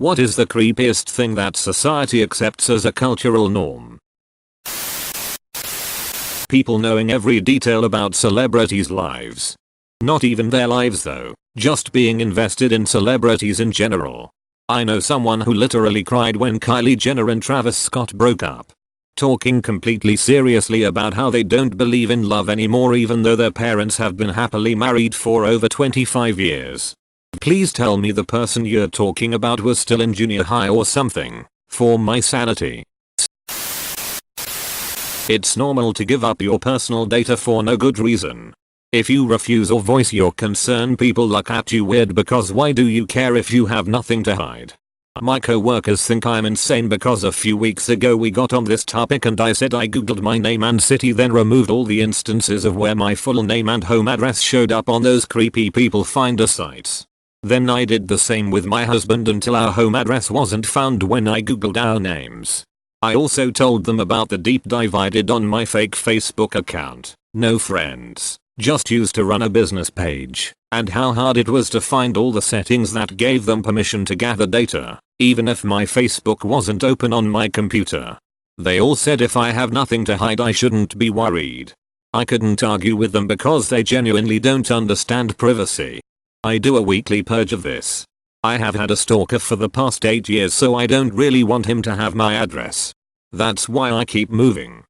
What is the creepiest thing that society accepts as a cultural norm? People knowing every detail about celebrities' lives. Not even their lives though, just being invested in celebrities in general. I know someone who literally cried when Kylie Jenner and Travis Scott broke up. Talking completely seriously about how they don't believe in love anymore even though their parents have been happily married for over 25 years. Please tell me the person you're talking about was still in junior high or something, for my sanity. It's normal to give up your personal data for no good reason. If you refuse or voice your concern, people look at you weird because why do you care if you have nothing to hide? My co-workers think I'm insane because a few weeks ago we got on this topic and I said I googled my name and city, then removed all the instances of where my full name and home address showed up on those creepy people finder sites. Then I did the same with my husband until our home address wasn't found when I googled our names. I also told them about the deep dive I did on my fake Facebook account, no friends, just used to run a business page, and how hard it was to find all the settings that gave them permission to gather data, even if my Facebook wasn't open on my computer. They all said if I have nothing to hide I shouldn't be worried. I couldn't argue with them because they genuinely don't understand privacy. I do a weekly purge of this. I have had a stalker for the past 8 years, so I don't really want him to have my address. That's why I keep moving.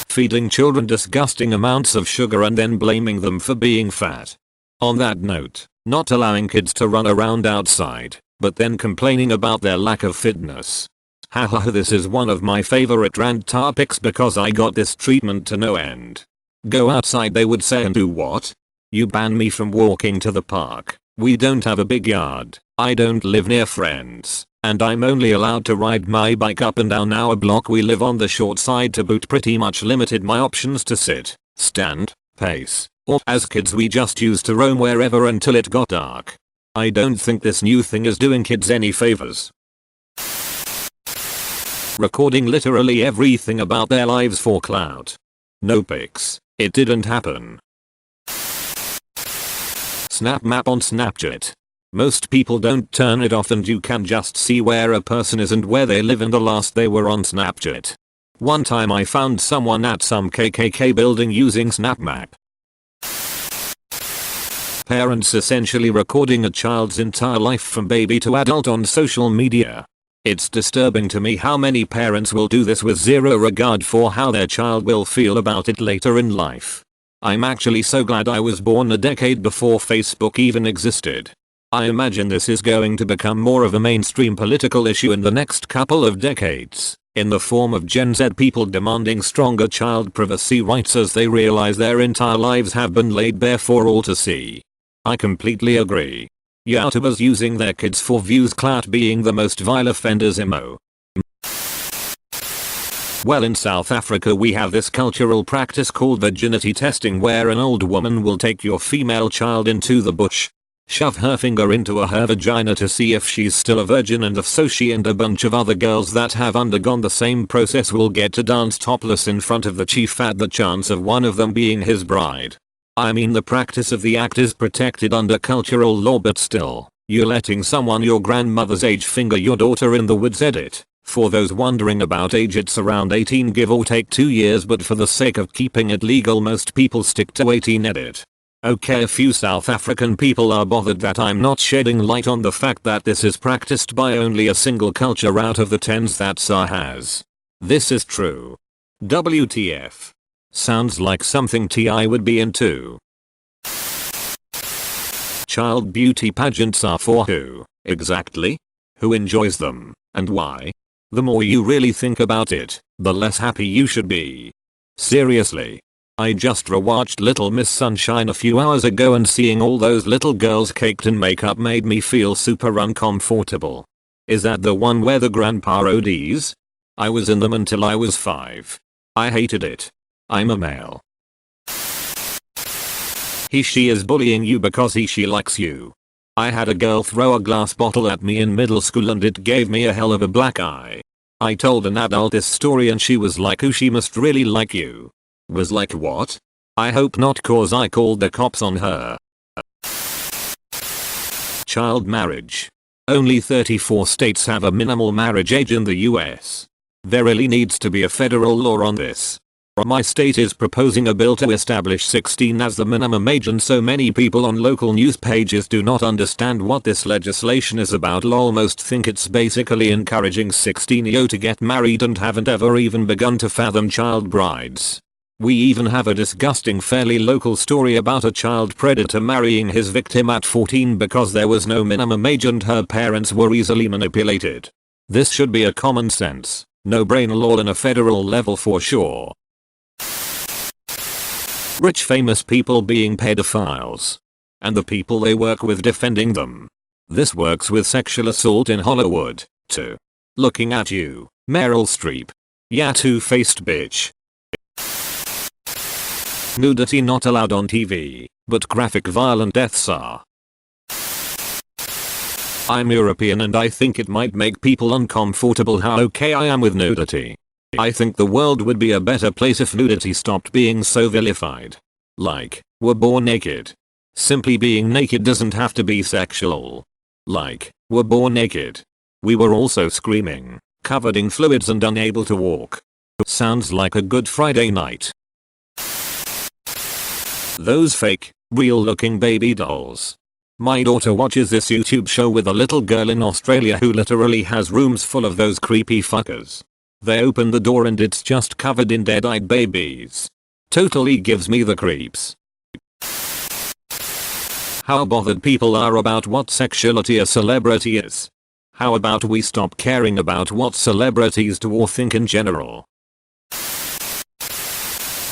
Feeding children disgusting amounts of sugar and then blaming them for being fat. On that note, not allowing kids to run around outside, but then complaining about their lack of fitness. Haha, this is one of my favorite rant topics because I got this treatment to no end. Go outside, they would say, and do what? You ban me from walking to the park. We don't have a big yard. I don't live near friends. And I'm only allowed to ride my bike up and down our block. We live on the short side to boot, pretty much limited my options to sit, stand, pace, or as kids we just used to roam wherever until it got dark. I don't think this new thing is doing kids any favors. Recording literally everything about their lives for clout. No pics. It didn't happen. Snap map on Snapchat. Most people don't turn it off and you can just see where a person is and where they live and the last they were on Snapchat. One time I found someone at some KKK building using Snap Map. Parents essentially recording a child's entire life from baby to adult on social media. It's disturbing to me how many parents will do this with zero regard for how their child will feel about it later in life. I'm actually so glad I was born a decade before Facebook even existed. I imagine this is going to become more of a mainstream political issue in the next couple of decades, in the form of Gen Z people demanding stronger child privacy rights as they realize their entire lives have been laid bare for all to see. I completely agree. YouTubers using their kids for views, clout being the most vile offenders emo. Well, in South Africa we have this cultural practice called virginity testing, where an old woman will take your female child into the bush, shove her finger into her vagina to see if she's still a virgin, and if so, she and a bunch of other girls that have undergone the same process will get to dance topless in front of the chief at the chance of one of them being his bride. I mean, the practice of the act is protected under cultural law, but still, you're letting someone your grandmother's age finger your daughter in the woods. Edit. For those wondering about age, it's around 18 give or take 2 years, but for the sake of keeping it legal most people stick to 18. Edit. Okay, a few South African people are bothered that I'm not shedding light on the fact that this is practiced by only a single culture out of the tens that SA has. This is true. WTF. Sounds like something TI would be into. Child beauty pageants are for who, exactly? Who enjoys them, and why? The more you really think about it, the less happy you should be. Seriously. I just rewatched Little Miss Sunshine a few hours ago, and seeing all those little girls caked in makeup made me feel super uncomfortable. Is that the one where the grandpa ODs? I was in them until I was 5. I hated it. I'm a male. She is bullying you because she likes you. I had a girl throw a glass bottle at me in middle school and it gave me a hell of a black eye. I told an adult this story and she was like, "Oh, she must really like you." Was like, what? I hope not, cause I called the cops on her. Child marriage. Only 34 states have a minimal marriage age in the US. There really needs to be a federal law on this. My state is proposing a bill to establish 16 as the minimum age, and so many people on local news pages do not understand what this legislation is about. Almost think it's basically encouraging 16-year-olds to get married and haven't ever even begun to fathom child brides. We even have a disgusting fairly local story about a child predator marrying his victim at 14 because there was no minimum age and her parents were easily manipulated. This should be a common sense, no-brainer law on a federal level for sure. Rich famous people being pedophiles. And the people they work with defending them. This works with sexual assault in Hollywood, too. Looking at you, Meryl Streep. Yeah, two-faced bitch. Nudity not allowed on TV, but graphic violent deaths are. I'm European and I think it might make people uncomfortable how okay I am with nudity. I think the world would be a better place if nudity stopped being so vilified. Like, we're born naked. Simply being naked doesn't have to be sexual. Like, we're born naked. We were also screaming, covered in fluids and unable to walk. Sounds like a good Friday night. Those fake, real-looking baby dolls. My daughter watches this YouTube show with a little girl in Australia who literally has rooms full of those creepy fuckers. They open the door and it's just covered in dead-eyed babies. Totally gives me the creeps. How bothered people are about what sexuality a celebrity is. How about we stop caring about what celebrities do or think in general?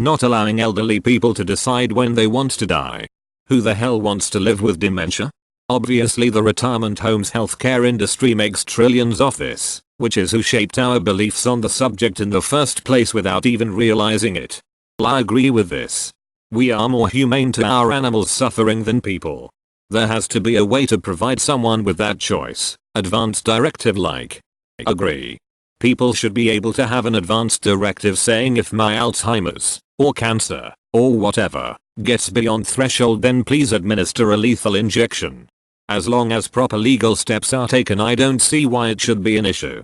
Not allowing elderly people to decide when they want to die. Who the hell wants to live with dementia? Obviously the retirement homes healthcare industry makes trillions off this, which is who shaped our beliefs on the subject in the first place without even realizing it. I agree with this. We are more humane to our animals suffering than people. There has to be a way to provide someone with that choice, advanced directive like. Agree. People should be able to have an advanced directive saying if my Alzheimer's, or cancer, or whatever, gets beyond threshold then please administer a lethal injection. As long as proper legal steps are taken I don't see why it should be an issue.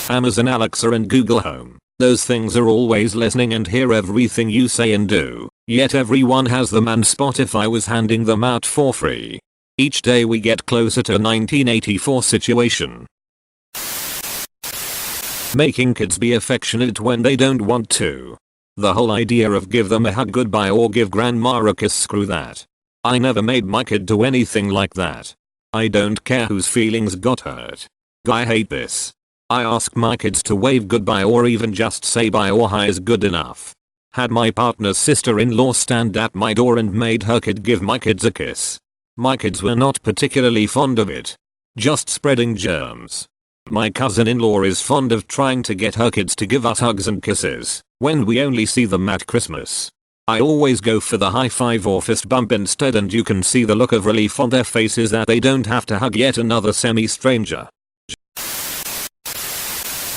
Amazon Alexa and Google Home. Those things are always listening and hear everything you say and do, yet everyone has them and Spotify was handing them out for free. Each day we get closer to a 1984 situation. Making kids be affectionate when they don't want to. The whole idea of give them a hug goodbye or give grandma a kiss, screw that. I never made my kid do anything like that. I don't care whose feelings got hurt. I hate this. I ask my kids to wave goodbye or even just say bye or hi is good enough. Had my partner's sister-in-law stand at my door and made her kid give my kids a kiss. My kids were not particularly fond of it. Just spreading germs. My cousin-in-law is fond of trying to get her kids to give us hugs and kisses when we only see them at Christmas. I always go for the high five or fist bump instead and you can see the look of relief on their faces that they don't have to hug yet another semi-stranger.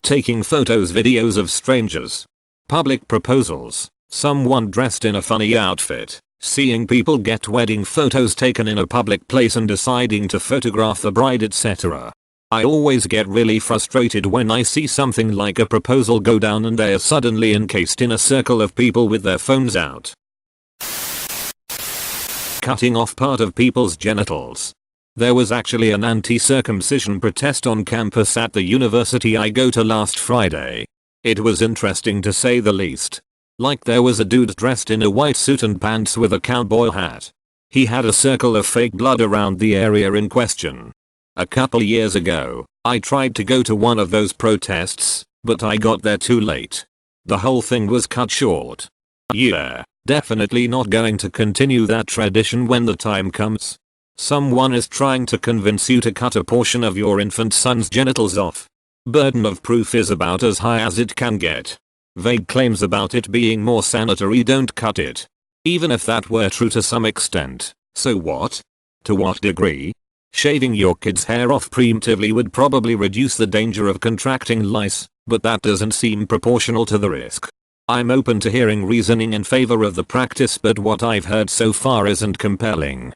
Taking photos videos of strangers. Public proposals. Someone dressed in a funny outfit. Seeing people get wedding photos taken in a public place and deciding to photograph the bride etc. I always get really frustrated when I see something like a proposal go down and they are suddenly encased in a circle of people with their phones out. Cutting off part of people's genitals. There was actually an anti-circumcision protest on campus at the university I go to last Friday. It was interesting to say the least. Like there was a dude dressed in a white suit and pants with a cowboy hat. He had a circle of fake blood around the area in question. A couple years ago, I tried to go to one of those protests, but I got there too late. The whole thing was cut short. Yeah, definitely not going to continue that tradition when the time comes. Someone is trying to convince you to cut a portion of your infant son's genitals off. Burden of proof is about as high as it can get. Vague claims about it being more sanitary don't cut it. Even if that were true to some extent, so what? To what degree? Shaving your kid's hair off preemptively would probably reduce the danger of contracting lice, but that doesn't seem proportional to the risk. I'm open to hearing reasoning in favor of the practice, but what I've heard so far isn't compelling.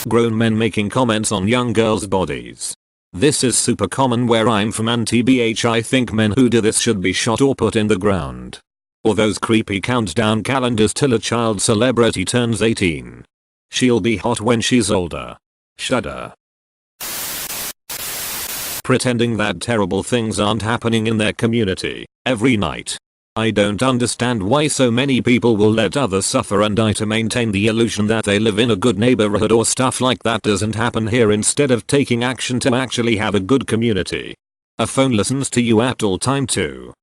Grown men making comments on young girls' bodies. This is super common where I'm from, and TBH I think men who do this should be shot or put in the ground. Or those creepy countdown calendars till a child celebrity turns 18. She'll be hot when she's older. Shudder. Pretending that terrible things aren't happening in their community every night. I don't understand why so many people will let others suffer and die to maintain the illusion that they live in a good neighborhood, or stuff like that doesn't happen here, instead of taking action to actually have a good community. A phone listens to you at all time too.